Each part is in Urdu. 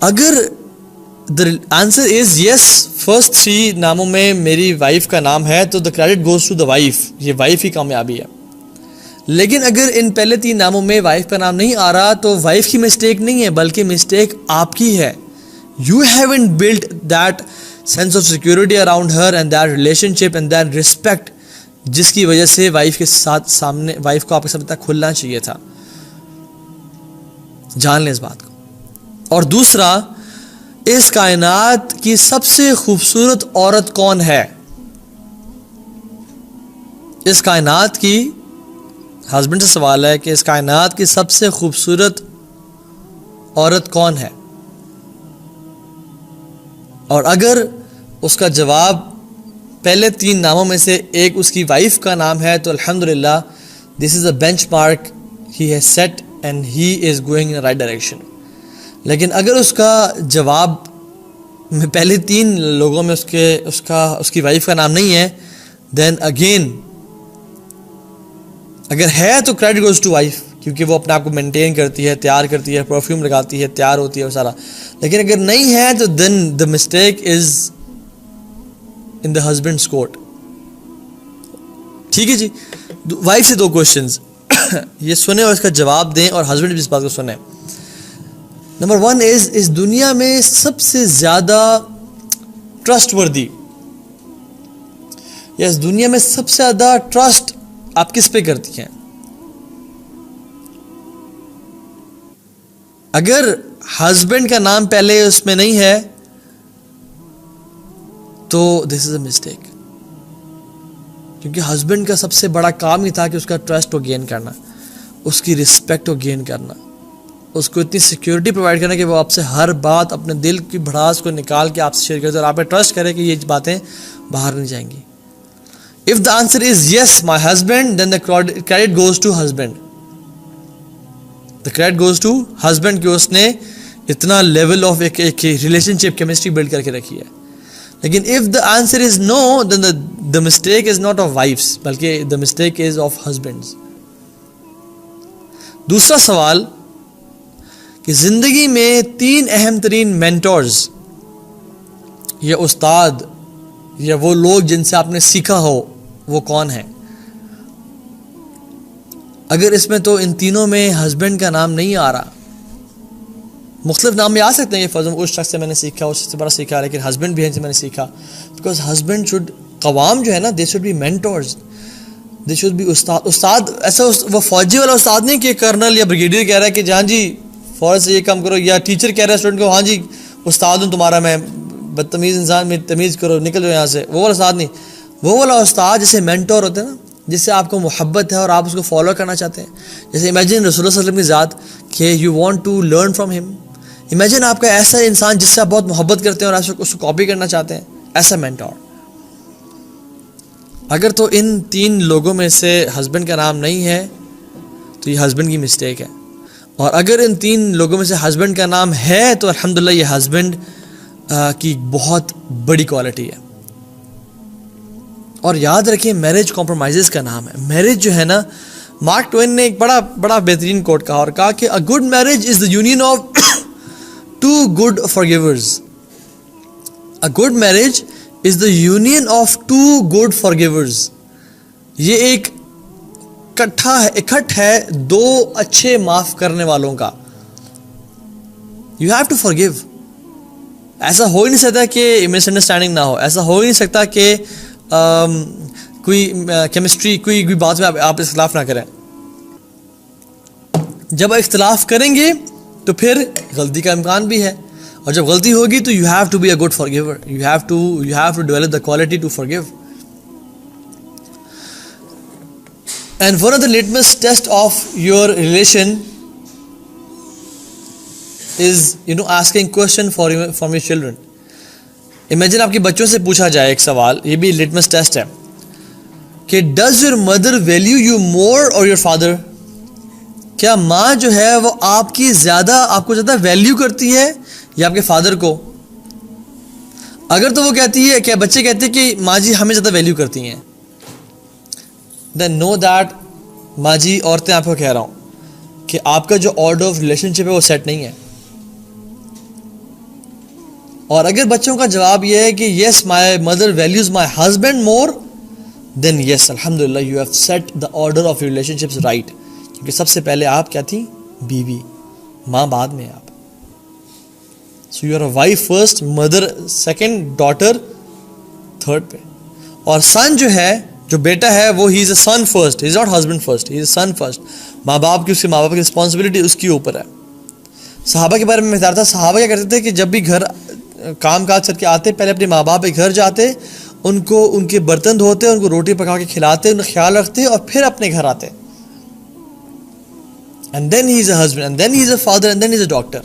اگر the answer is yes, first 3 ناموں میں میری وائف کا نام ہے تو the credit goes to the wife, یہ وائف ہی کامیابی ہے. لیکن اگر ان پہلے 3 ناموں میں وائف کا نام نہیں آ رہا تو وائف کی مسٹیک نہیں ہے بلکہ مسٹیک آپ کی ہے. You haven't built that sense of security around her and that relationship and that respect جس کی وجہ سے وائف کے ساتھ سامنے وائف کو آپ کے سامنے تک کھلنا چاہیے تھا. جان لیں اس بات کو. اور دوسرا, اس کائنات کی سب سے خوبصورت عورت کون ہے؟ اس کائنات کی, ہسبینڈ سے سوال ہے کہ اس کائنات کی سب سے خوبصورت عورت کون ہے؟ اور اگر اس کا جواب پہلے 3 ناموں میں سے ایک اس کی وائف کا نام ہے تو الحمدللہ this is a benchmark he has set and he is going in right direction. لیکن اگر اس کا جواب میں پہلے 3 لوگوں میں اس کی وائف کا نام نہیں ہے, دین اگین اگر ہے تو کریڈٹ گوز ٹو وائف, کیونکہ وہ اپنے آپ کو مینٹین کرتی ہے, تیار کرتی ہے, پرفیوم لگاتی ہے, تیار ہوتی ہے وہ سارا. لیکن اگر نہیں ہے تو then the mistake is in the husband's court. ٹھیک ہے جی. وائف سے 2 کوشچنز یہ سنیں اور اس کا جواب دیں, اور ہسبینڈ بھی اس بات کو سنیں. نمبر 1 از, اس دنیا میں سب سے زیادہ ٹرسٹ وردی, یا اس دنیا میں سب سے زیادہ ٹرسٹ آپ کس پہ کرتی ہیں؟ اگر ہسبینڈ کا نام پہلے اس میں نہیں ہے تو دس از اے مسٹیک, کیونکہ ہسبینڈ کا سب سے بڑا کام ہی تھا کہ اس کا ٹرسٹ کو گین کرنا, اس کی رسپیکٹ کو گین کرنا, اس کو اتنی سیکیورٹی پرووائڈ کرنا کہ وہ آپ سے ہر بات اپنے دل کی بھڑاس کو نکال کے آپ سے شیئر کرے اور آپ پہ ٹرسٹ کرے کہ یہ باتیں باہر نہیں جائیں گی. If the answer is yes, my husband, then the credit goes to husband. The credit goes to husband کہ اس نے اتنا لیول آف ایک ریلیشن شپ کیمسٹری بلڈ کر کے رکھی ہے. لیکن if the answer is no, then the mistake is not of wives, بلکہ the mistake is of husbands. دوسرا سوال کہ زندگی میں 3 اہم ترین مینٹورز یا استاد یا وہ لوگ جن سے آپ نے سیکھا ہو وہ کون ہیں؟ اگر اس میں تو ان تینوں میں ہسبینڈ کا نام نہیں آ رہا, مختلف نام بھی آ سکتے ہیں, یہ فرض اس شخص سے میں نے سیکھا, اس سے بڑا سیکھا, لیکن ہسبینڈ بھی ہیں سے میں نے سیکھا, بیکاز ہسبینڈ شوڈ, قوام جو ہے نا, they should be mentors, they should be استاد ایسا وہ فوجی والا استاد نہیں کہ کرنل یا بریگیڈیئر کہہ رہا ہے کہ جہاں جی فوراً سے یہ کام کرو, یا ٹیچر کہہ رہا ہے اسٹوڈنٹ کو ہاں جی استاد ہوں تمہارا میں, بدتمیز انسان میں تمیز کرو, نکل جاؤ یہاں سے. وہ والا استاد نہیں, وہ والا استاد جیسے مینٹور ہوتے ہیں نا, جس سے آپ کو محبت ہے اور آپ اس کو فالو کرنا چاہتے ہیں. جیسے امیجن رسول اللہ صلی اللہ علیہ وسلم کی ذات کہ you want to learn from ہم. امیجن آپ کا ایسا انسان جس سے آپ بہت محبت کرتے ہیں اور آپ اس کو کاپی کرنا چاہتے ہیں, ایسا مینٹور. اگر تو ان 3 لوگوں میں سے ہسبینڈ کا نام نہیں ہے تو یہ ہسبینڈ کی مسٹیک ہے, اور اگر ان 3 لوگوں میں سے ہسبینڈ کا نام ہے تو الحمدللہ یہ ہسبینڈ کی بہت بڑی کوالٹی ہے. اور یاد رکھیں میرج کمپرومائزز کا نام ہے. میرج جو ہے نا, مارک ٹوین نے ایک بڑا بہترین کوٹ کہا, اور کہا کہ a good marriage is the union of 2 good forgivers. A good marriage is the union of 2 good forgivers. یہ ایک اکٹھ ہے 2 اچھے معاف کرنے والوں کا. You have to forgive. ایسا ہو ہی نہیں سکتا کہ مس انڈرسٹینڈنگ نہ ہو, ایسا ہو ہی نہیں سکتا کہ کوئی کیمسٹری کوئی بات میں آپ اختلاف نہ کریں. جب اختلاف کریں گے تو پھر غلطی کا امکان بھی ہے, اور جب غلطی ہوگی تو you have to be a good forgiver. You have to develop the quality to forgive. And one of the litmus test of your relation is asking question from your children. Imagine آپ کے بچوں سے پوچھا جائے ایک سوال, یہ بھی litmus test ہے کہ does your mother value you more or your father? کیا ماں جو ہے وہ آپ کو زیادہ ویلیو کرتی ہے یا آپ کے فادر کو؟ اگر تو وہ کہتی ہے کہ بچے کہتے ہیں کہ ماں جی ہمیں زیادہ ویلیو کرتی ہیں, then know that ماں جی عورتیں آپ کو کہہ رہا ہوں کہ آپ کا جو آرڈر آف ریلیشن شپ ہے وہ سیٹ نہیں ہے. اور اگر بچوں کا جواب یہ ہے کہ yes my mother values my husband more, then yes الحمدللہ you have set the order of relationships right. کیونکہ سب سے پہلے آپ کیا تھیں؟ بیوی، ماں بعد میں آپ. So you are a wife first, mother second, daughter third پہ. اور سن جو ہے، جو بیٹا ہے، وہ he is a son first, he is not husband first, he is a son first. ماں باپ کی، اس کے ماں باپ کی رسپانسبلٹی اس کے اوپر ہے. صحابہ کے بارے میں بتا رہا تھا، صحابہ کیا کرتے تھے کہ جب بھی گھر کام کاج کر کے آتے، پہلے اپنے ماں باپ کے گھر جاتے، ان کو ان کے برتن دھوتے، ان کو روٹی پکا کے کھلاتے، ان کا خیال رکھتے، اور پھر اپنے گھر آتے. And then he is a husband, and then he is a father, and then he is a doctor.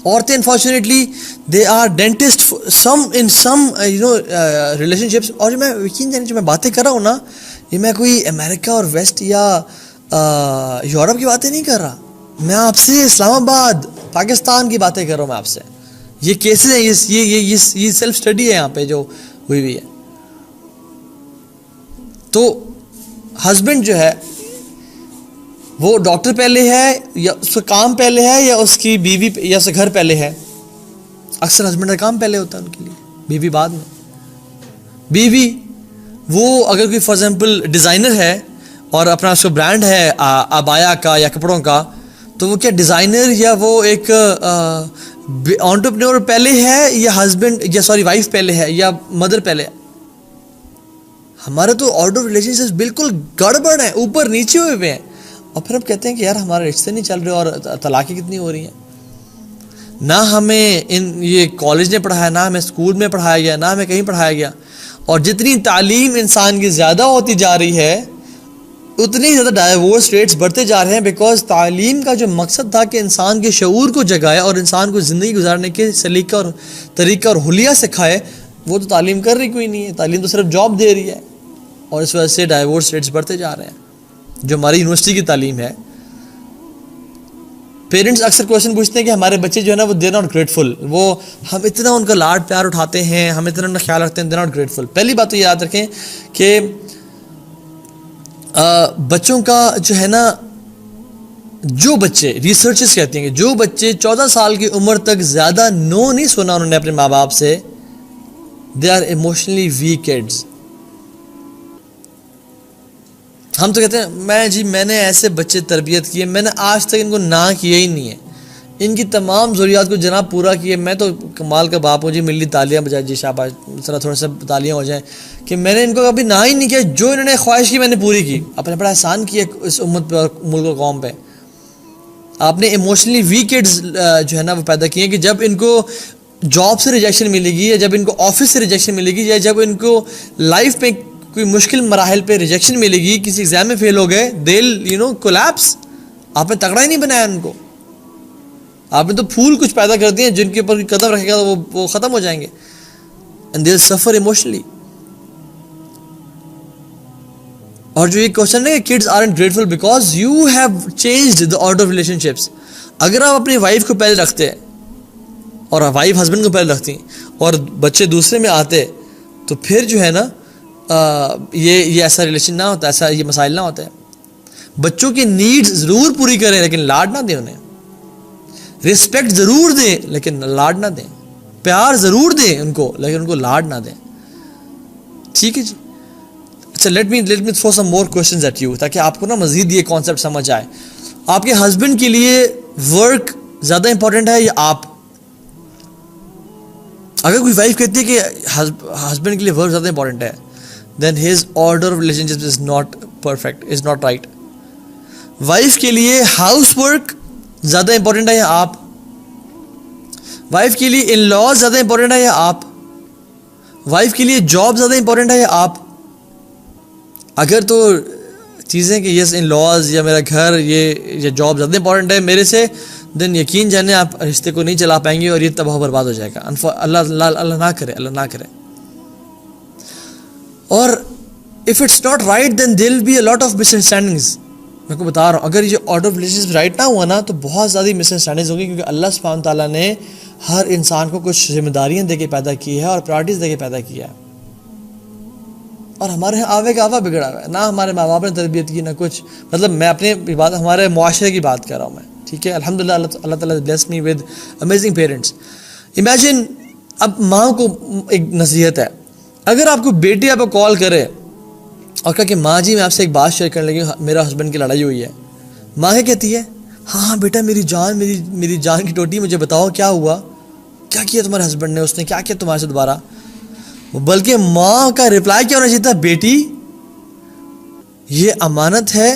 عورتیں unfortunately they are dentist some in some relationships. اور جو میں یقین جانے جو میں باتیں کر رہا ہوں نا، یہ میں کوئی امریکہ اور ویسٹ یا یورپ کی باتیں نہیں کر رہا. میں آپ سے اسلام آباد، پاکستان کی باتیں کر رہا ہوں میں آپ سے. یہ کیسز ہیں، یہ سیلف اسٹڈی ہے یہاں پہ جو ہوئی ہوئی ہے. تو ہسبینڈ جو ہے وہ ڈاکٹر پہلے ہے، یا اس کا کام پہلے ہے، یا اس کی بیوی یا اس کا گھر پہلے ہے؟ اکثر ہسبینڈ کا کام پہلے ہوتا ہے ان کے لیے، بیوی بعد میں. بیوی وہ اگر کوئی فار ایگزامپل ڈیزائنر ہے اور اپنا اس کا برانڈ ہے عبایا کا یا کپڑوں کا، تو وہ کیا ڈیزائنر یا وہ ایک انٹرپرینور پہلے ہے، یا ہسبینڈ یا وائف پہلے ہے، یا مدر پہلے ہے؟ ہمارے تو آرڈر آف ریلیشن شپس بالکل گڑبڑ ہیں، اوپر نیچے ہوئے ہوئے ہیں. اور پھر ہم کہتے ہیں کہ یار ہمارے رشتے نہیں چل رہے اور طلاقیں کتنی ہو رہی ہیں. نہ ہمیں یہ کالج نے پڑھایا، نہ ہمیں اسکول میں پڑھایا گیا، نہ ہمیں کہیں پڑھایا گیا. اور جتنی تعلیم انسان کی زیادہ ہوتی جا رہی ہے، اتنی زیادہ ڈائیورس ریٹس بڑھتے جا رہے ہیں. بیکاز تعلیم کا جو مقصد تھا کہ انسان کے شعور کو جگائے اور انسان کو زندگی گزارنے کے سلیقہ اور طریقہ اور حلیہ سکھائے، وہ تو تعلیم کر رہی کوئی نہیں ہے. تعلیم تو صرف جاب دے رہی ہے، اور اس وجہ سے ڈائیورس ریٹس بڑھتے جا رہے ہیں. جو ہماری یونیورسٹی کی تعلیم ہے، پیرنٹس اکثر کوشچن پوچھتے ہیں کہ ہمارے بچے جو ہے نا وہ دے ناٹ گریٹفل، وہ ہم اتنا ان کا لاڈ پیار اٹھاتے ہیں، ہم اتنا ان کا خیال رکھتے ہیں، دے ناٹ گریٹفل. پہلی بات تو یہ یاد رکھیں کہ بچوں کا جو ہے نا، جو بچے، ریسرچز کہتے ہیں کہ جو بچے 14 سال کی عمر تک زیادہ نو نہیں سنا انہوں نے اپنے ماں باپ سے، they are emotionally weak kids. ہم تو کہتے ہیں میں نے ایسے بچے تربیت کیے، میں نے آج تک ان کو نہ کیا ہی نہیں ہے، ان کی تمام ضروریات کو جناب پورا کیے. میں تو کمال کا باپ ہوں جی، ملی تالیاں بجائے جی، شاباش، ذرا تھوڑا سا تالیاں ہو جائیں کہ میں نے ان کو کبھی نہ ہی نہیں کیا. جو انہوں نے خواہش کی میں نے پوری کی. آپ نے بڑا احسان کیا اس امت پہ اور ملک و قوم پہ. آپ نے ایموشنلی ویک کڈز جو ہے نا وہ پیدا کیے کہ جب ان کو جاب سے ریجیکشن ملے گی، یا جب ان کو آفس سے ریجیکشن ملے گی، یا جب ان کو لائف پہ کوئی مشکل مراحل پہ ریجیکشن ملے گی، کسی ایگزام میں فیل ہو گئے، دیل کولیپس. آپ نے تگڑا ہی نہیں بنایا ان کو. آپ نے تو پھول کچھ پیدا کر دیے جن کے اوپر قدم رکھے گا وہ ختم ہو جائیں گے. اینڈ دے ول سفر ایموشنلی. اور جو یہ کوشچن ہے کہ kids aren't grateful because you have changed the order of relation ships. اگر آپ اپنی وائف کو پہلے رکھتے اور وائف ہسبینڈ کو پہلے رکھتی اور بچے دوسرے میں آتے، تو پھر جو ہے نا یہ ایسا ریلیشن نہ ہوتا، ایسا یہ مسائل نہ ہوتا ہے. بچوں کی نیڈز ضرور پوری کریں لیکن لاڈ نہ دیں انہیں. رسپیکٹ ضرور دیں لیکن لاڈ نہ دیں. پیار ضرور دیں ان کو لیکن ان کو لاڈ نہ دیں. ٹھیک ہے جی. اچھا let me throw some more questions at you تاکہ آپ کو نا مزید یہ کانسیپٹ سمجھ آئے. آپ کے ہسبینڈ کے لیے ورک زیادہ امپورٹنٹ ہے یا آپ؟ اگر کوئی وائف کہتی ہے کہ ہسبینڈ کے لیے ورک زیادہ امپورٹنٹ ہے، then his order of relationships is not perfect, is not right. Wife کے لیے ہاؤس ورک زیادہ امپورٹنٹ ہے یا آپ؟ وائف کے لیے ان لاز زیادہ امپورٹنٹ ہے یا آپ؟ وائف کے لیے جاب زیادہ امپورٹنٹ ہے یا آپ؟ اگر تو چیزیں کہ یس ان لاز یا میرا گھر یہ جاب زیادہ امپورٹنٹ ہے میرے سے، دین یقین جانے آپ رشتے کو نہیں چلا پائیں گے اور یہ تباہ برباد ہو جائے گا. اللہ نہ کرے، اللہ نہ کرے. اور if it's not right then there will be a lot of misunderstandings. میں کو بتا رہا ہوں اگر یہ جو آرڈر آف ریلیشن رائٹ نہ ہوا نا تو بہت زیادہ مس انڈرسٹینڈنگز ہوگی، کیونکہ اللہ سبحانہ تعالیٰ نے ہر انسان کو کچھ ذمہ داریاں دے کے پیدا کی ہے اور پرائرٹیز دے کے پیدا کیا ہے. اور ہمارے یہاں آوے کا آوا بگڑا ہوا ہے، نہ ہمارے ماں باپ نے تربیت کی نہ کچھ. مطلب میں اپنے بات ہمارے معاشرے کی بات کر رہا ہوں میں، ٹھیک ہے. الحمدللہ اللہ تعالیٰ bless me with amazing parents. Imagine اب ماں کو ایک نصیحت ہے, اگر آپ کو بیٹی آپ کو کال کرے اور کہا کہ ماں جی میں آپ سے ایک بات شیئر کرنے لگی, میرا ہسبینڈ کی لڑائی ہوئی ہے, ماں کیا کہتی ہے؟ ہاں بیٹا میری جان, میری جان کی ٹوٹی, مجھے بتاؤ کیا ہوا, کیا کیا تمہارے ہسبینڈ نے, اس نے کیا کیا تمہارے سے دوبارہ. بلکہ ماں کا رپلائی کیا ہونا چاہیے تھا؟ بیٹی یہ امانت ہے,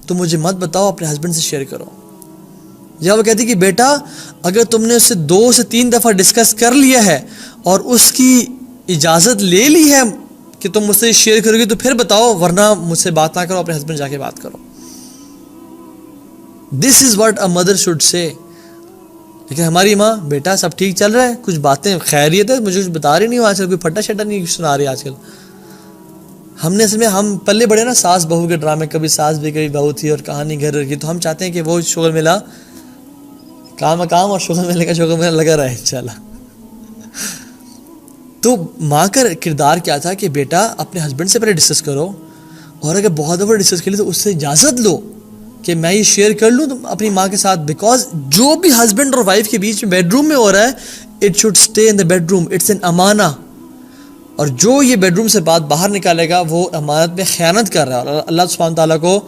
تو مجھے مت بتاؤ, اپنے ہسبینڈ سے شیئر کرو. یا وہ کہتی کہ بیٹا اگر تم نے اس سے 2 سے 3 دفعہ ڈسکس کر لیا ہے اور اس کی اجازت لے لی ہے کہ تم مجھ سے شیئر کرو گی تو پھر بتاؤ, ورنہ مجھ سے بات نہ کرو, اپنے ہسبینڈ جا کے بات کرو. This is what a mother should say. لیکن ہماری ماں, بیٹا سب ٹھیک چل رہا ہے, کچھ باتیں خیریت ہے, مجھے کچھ بتا رہی نہیں ہو, آج کل کوئی پھٹا شٹا نہیں سنا رہی آج کل. ہم نے اصل میں ہم پلے بڑے نا ساس بہو کے ڈرامے, کبھی ساس بھی کبھی بہو تھی اور کہانی گھر کی, تو ہم چاہتے ہیں کہ وہ شغل ملا کام اور شغل ملے کا شغل میرا لگا رہے انشاءاللہ. تو ماں کا کردار کیا تھا کہ بیٹا اپنے ہسبینڈ سے پہلے ڈسکس کرو, اور اگر بہت دفعہ ڈسکس کر لی تو اس سے اجازت لو کہ میں یہ شیئر کر لوں اپنی ماں کے ساتھ. بیکاز جو بھی ہسبینڈ اور وائف کے بیچ میں بیڈ روم میں ہو رہا ہے, it should stay in the bedroom, it's an امانہ. اور جو یہ بیڈ روم سے بات باہر نکالے گا وہ امانت میں خیانت کر رہا ہے, اور اللہ سبحانہ تعالیٰ کو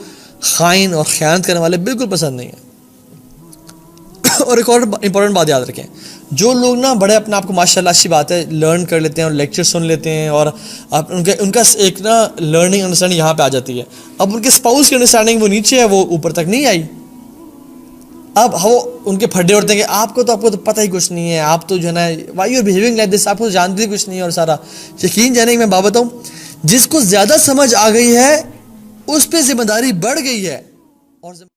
خائن اور خیانت کرنے والے بالکل پسند نہیں ہیں. اور ایک اور امپورٹنٹ بات یاد رکھیں, جو لوگ نا بڑے اپنے آپ کو ماشاءاللہ اچھی بات ہے لرن کر لیتے ہیں اور لیکچر سن لیتے ہیں, اور ان کا ایک نا لرننگ انڈرسٹینڈنگ یہاں پہ آ جاتی ہے. اب ان کے اسپاؤس کی انڈرسٹینڈنگ وہ نیچے ہے, وہ اوپر تک نہیں آئی. اب وہ ان کے پھڈے اڑتے ہیں کہ آپ کو تو پتہ ہی کچھ نہیں ہے, آپ تو جو ہے نا why you are behaving like this, آپ کو جانتے ہی کچھ نہیں ہے. اور سارا یقین جانے کہ میں بات بتاؤں, جس کو زیادہ سمجھ آ گئی ہے اس پہ ذمہ داری بڑھ گئی ہے, اور